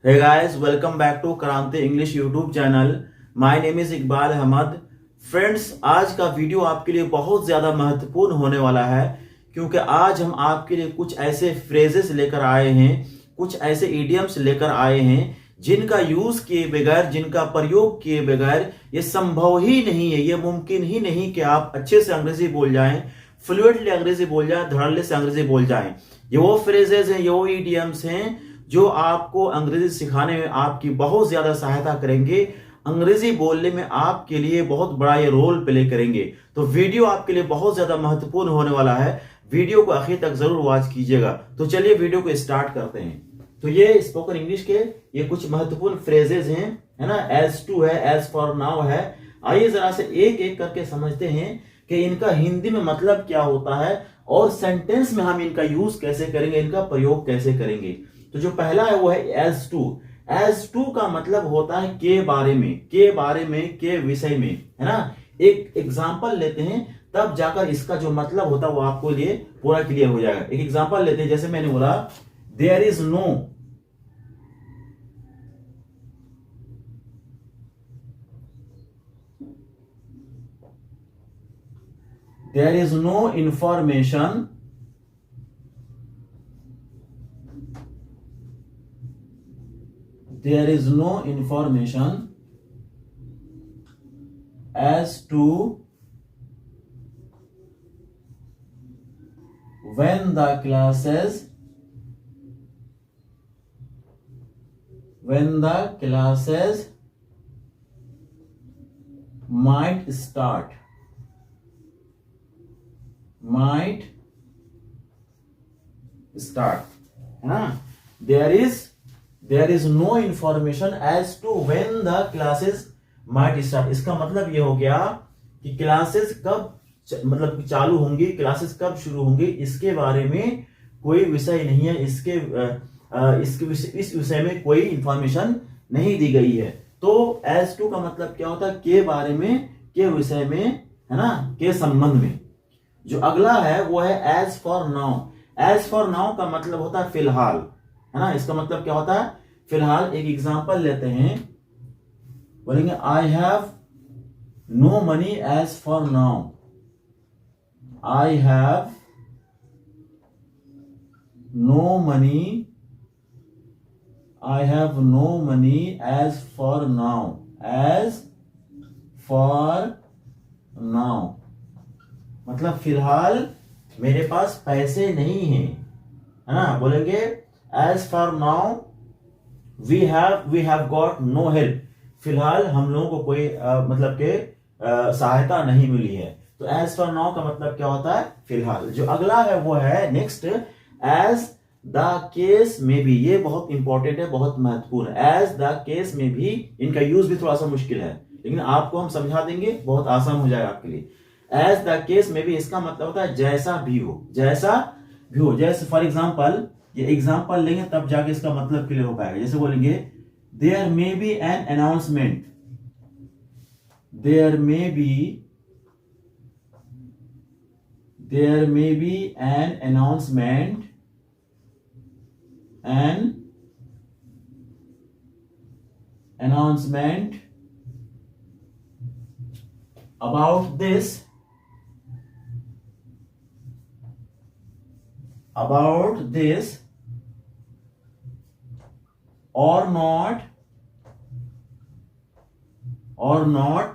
Hey guys, welcome back to Kranti English YouTube channel. My name is Iqbal Ahmed. Friends, आज का video आपके लिए बहुत ज़्यादा महत्वपूर्ण होने वाला है, क्योंकि आज हम आपके लिए कुछ ऐसे फ्रेजेस लेकर आए हैं, कुछ ऐसे इडियम्स लेकर आए हैं जिनका यूज़ किए बगैर, जिनका प्रयोग किए बगैर ये संभव ही नहीं है, ये मुमकिन ही नहीं कि आप अच्छे से अंग्रेजी बोल जाएं, फ्लुएंटली अंग्रेजी बोल जाएं, धड़ल्ले से अंग्रेजी बोल जाएं। ये वो फ्रेजेस हैं, ये वो इडियम्स हैं जो आपको अंग्रेजी सिखाने में आपकी बहुत ज्यादा सहायता करेंगे, अंग्रेजी बोलने में आपके लिए बहुत बड़ा ये रोल प्ले करेंगे। तो वीडियो आपके लिए बहुत ज्यादा महत्वपूर्ण होने वाला है, वीडियो को आखिर तक जरूर वॉच कीजिएगा। तो चलिए वीडियो को स्टार्ट करते हैं। तो ये स्पोकन इंग्लिश के ये कुछ महत्वपूर्ण फ्रेजेस हैं, है ना। एज टू है, एज फॉर नाउ है। आइए जरा से एक एक करके समझते हैं कि इनका हिंदी में मतलब क्या होता है और सेंटेंस में हम इनका यूज कैसे करेंगे, इनका प्रयोग कैसे करेंगे। तो जो पहला है वो है एज टू। एज टू का मतलब होता है के बारे में, के बारे में, के विषय में, है ना। एक एग्जांपल लेते हैं, तब जाकर इसका जो मतलब होता है वो आपको लिए पूरा क्लियर हो जाएगा। एक एग्जांपल लेते हैं, जैसे मैंने बोला there is no, there is no information there is no information as to when the classes might start, है ना। there is no information as to when the classes might start। इसका मतलब ये हो गया कि क्लासेस कब मतलब चालू होंगी, क्लासेस कब शुरू होंगी, इसके बारे में कोई विषय नहीं है, इस विषय में कोई इंफॉर्मेशन नहीं दी गई है। तो एज टू का मतलब क्या होता है, के बारे में, के विषय में, है ना, के संबंध में। जो अगला है वो है as for now. As for now का मतलब होता है फिलहाल, है ना। इसका मतलब क्या होता है, फिलहाल। एक एग्जांपल लेते हैं, बोलेंगे I have no money as for now. I have no money, I have no money as for now, as for now मतलब फिलहाल मेरे पास पैसे नहीं है, है ना। बोलेंगे as for now we have got no help. फिलहाल हम लोगों को कोई मतलब के सहायता नहीं मिली है। तो एज फॉर नाउ का मतलब क्या होता है, फिलहाल। जो अगला है वो है नेक्स्ट, एज द केस में भी। ये बहुत इंपॉर्टेंट है, बहुत महत्वपूर्ण। एज द केस में भी, इनका यूज भी थोड़ा सा मुश्किल है, लेकिन आपको हम समझा देंगे, बहुत आसान हो जाएगा आपके लिए। एज द केस में भी इसका मतलब होता है जैसा भी हो, जैसा भी हो। जैसे फॉर एग्जाम्पल, ये एग्जाम्पल लेंगे तब जाके इसका मतलब क्लियर हो पाएगा। जैसे बोलेंगे there may be an announcement, there may be an announcement, about this or not,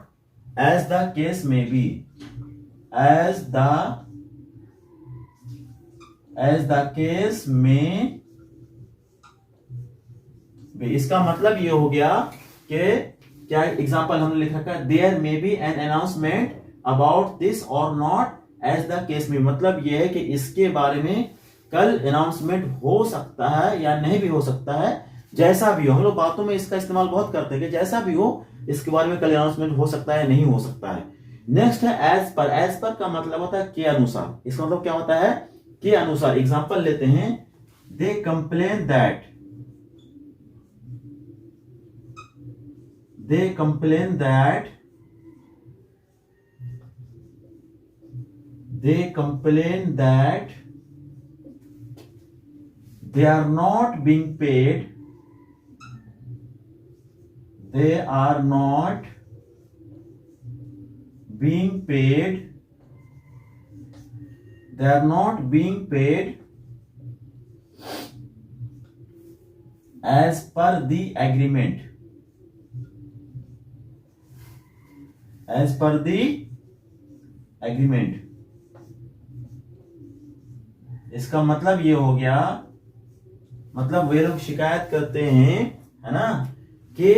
as the case may be, as the case may be। इसका मतलब ये हो गया कि क्या एग्जांपल हमने लिख रखा है, there may be an announcement about this or not as the case में। मतलब ये है कि इसके बारे में कल अनाउंसमेंट हो सकता है या नहीं भी हो सकता है, जैसा भी हो। हम लोग बातों में इसका इस्तेमाल बहुत करते हैं कि जैसा भी हो इसके बारे में कल अनाउंसमेंट हो सकता है, नहीं हो सकता है। नेक्स्ट है एज पर। एज पर का मतलब होता है के अनुसार। इसका मतलब क्या होता है, के अनुसार। एग्जांपल लेते हैं, they complain that, they complain that they are not being paid they are not being paid, they are not being paid as per the agreement, as per the agreement। इसका मतलब ये हो गया, मतलब वे लोग शिकायत करते हैं, है ना, कि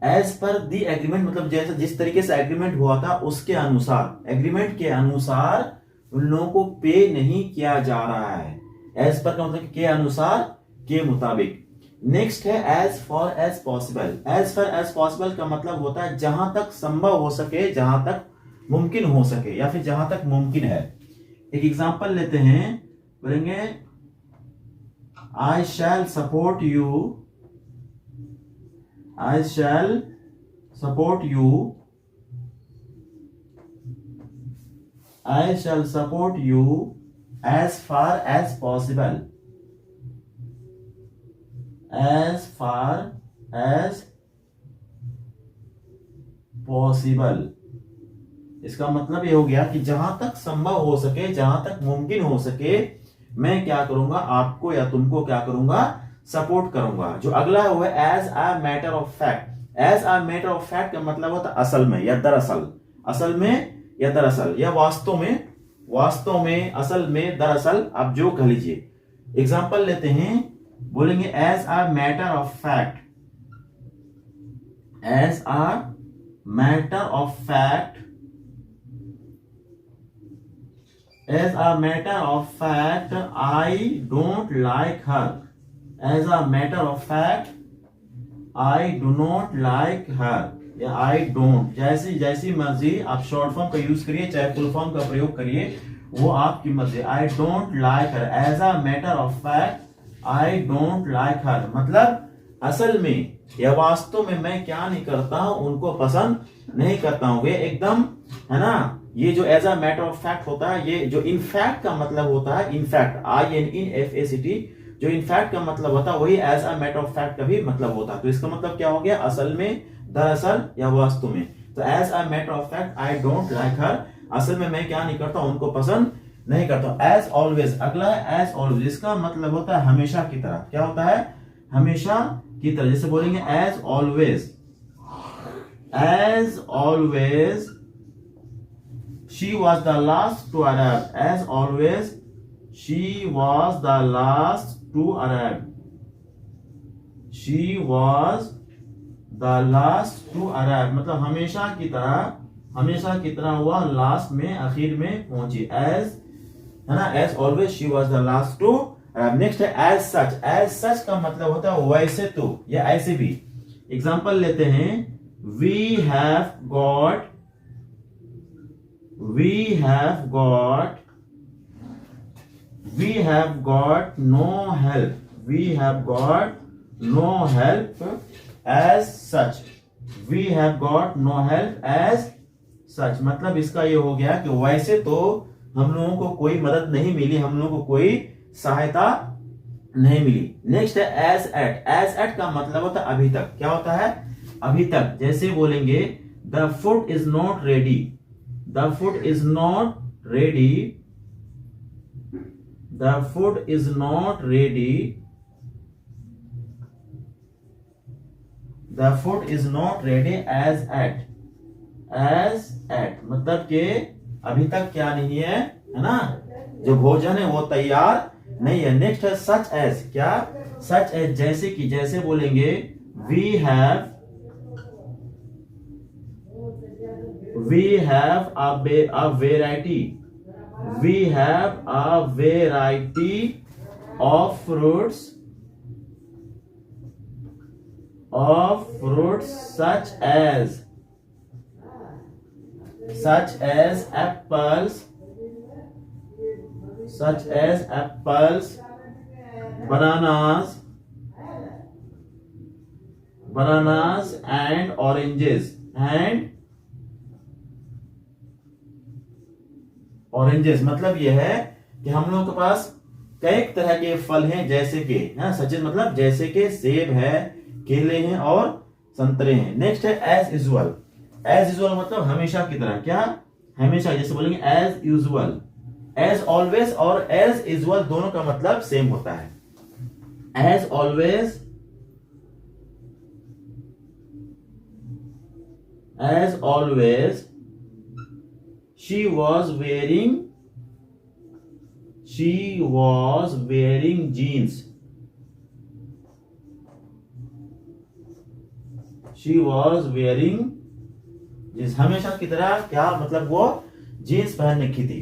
एज पर दी एग्रीमेंट, मतलब जैसे जिस तरीके से एग्रीमेंट हुआ था उसके अनुसार, एग्रीमेंट के अनुसार उन लोगों को पे नहीं किया जा रहा है। एज पर का मतलब के अनुसार, के मुताबिक। नेक्स्ट है as far as possible. As far as possible का मतलब होता है जहां तक संभव हो सके, जहां तक मुमकिन हो सके, या फिर जहां तक मुमकिन है। एक एग्जांपल लेते हैं, बोलेंगे I shall support you, I shall support you, I shall support you as far as possible, as far as possible. इसका मतलब ये हो गया कि जहां तक संभव हो सके, जहां तक मुमकिन हो सके, मैं क्या करूंगा, आपको या तुमको क्या करूंगा, सपोर्ट करूंगा। जो अगला है वो है as a matter of fact. As a matter of fact का मतलब होता है असल में या दरअसल, असल में या दरअसल, या वास्तव में, वास्तव में, असल में, दरअसल, आप जो कह लीजिए। एग्जांपल लेते हैं, बोलेंगे as a matter of fact, as a matter of fact, as a matter of fact I don't like her, as a matter of fact I do not like her, या I don't, जैसी जैसी मर्जी आप short form का use करिए चाहे full form का प्रयोग करिए, वो आपकी मर्जी। I don't like her, as a matter of fact I don't like her, मतलब असल में या वास्तव में मैं क्या नहीं करता हूं, उनको पसंद नहीं करता हूं। वे एकदम, है ना, ये जो as a matter of fact होता है, ये जो इनफैक्ट का मतलब होता है, इनफैक्ट, INFACT, जो इनफैक्ट का मतलब होता है वही as a matter of fact का भी मतलब होता है। तो इसका मतलब क्या हो गया, असल में, दरअसल, या वास्तव में। तो as a matter of fact I don't like her, असल में मैं क्या नहीं करता, उनको पसंद नहीं करता। एज ऑलवेज, अगला है एज ऑलवेज। इसका मतलब होता है हमेशा की तरह। क्या होता है, हमेशा की तरह। जैसे बोलेंगे as always, as always she was the last to arrive, as always she was the last to arrive, she was the last to arrive, मतलब हमेशा की तरह, हमेशा की तरह हुआ लास्ट में, आखिर में पहुंची। एज, है ना, as always she was the last to arrive। Next है एज सच। एज सच का मतलब होता है वैसे तो, या ऐसे भी। एग्जांपल लेते हैं, we have got no help, we have got no help as such, we have got no help as such, मतलब इसका ये हो गया कि वैसे तो हम लोगों को कोई मदद नहीं मिली, हम लोगों को कोई सहायता नहीं मिली। नेक्स्ट है एज एट। एज एट का मतलब होता है अभी तक। क्या होता है, अभी तक। जैसे बोलेंगे the food is not ready, the food is not ready, the food is not ready, the food is not ready as at, as at मतलब कि अभी तक क्या नहीं है, है ना, जो भोजन है वो तैयार नहीं है। नेक्स्ट है सच एज। क्या, सच एज जैसे कि, जैसे बोलेंगे we have a variety, we have a variety of fruits, such as apples, bananas and oranges, oranges. मतलब यह है कि हम लोगों के पास कई तरह के फल हैं, जैसे कि, सच मतलब जैसे कि सेब है, केले हैं और संतरे हैं। नेक्स्ट है एज यूजुअल। एज यूजुअल मतलब हमेशा की तरह, क्या, हमेशा, जैसे बोलेंगे एज यूजुअल। एज ऑलवेज और एज यूजुअल दोनों का मतलब सेम होता है। As always, as always she was wearing jeans. she was wearing jeans, हमेशा की तरह, क्या मतलब वो जीन्स पहन रखी थी।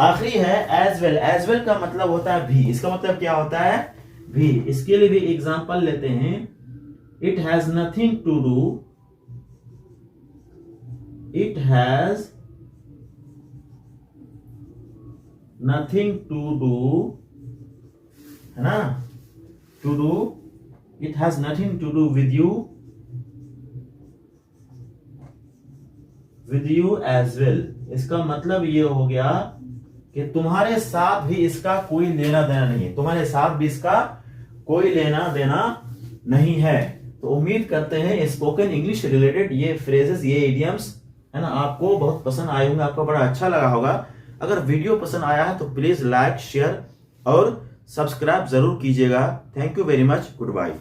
आखिरी है as well। as well का मतलब होता है भी। इसका मतलब क्या होता है, भी। इसके लिए भी एग्जांपल लेते हैं। it has nothing to do, it has nothing to do, है ना, to do, it has nothing to do with you as well। इसका मतलब ये हो गया कि तुम्हारे साथ भी इसका कोई लेना देना नहीं है, तुम्हारे साथ भी इसका कोई लेना देना नहीं है। तो उम्मीद करते हैं स्पोकन इंग्लिश रिलेटेड ये फ्रेजेस, ये इडियम्स, है ना, आपको बहुत पसंद आए होंगे, आपको बड़ा अच्छा लगा होगा। अगर वीडियो पसंद आया है तो प्लीज लाइक, शेयर और सब्सक्राइब जरूर कीजिएगा। Thank you very much, good bye.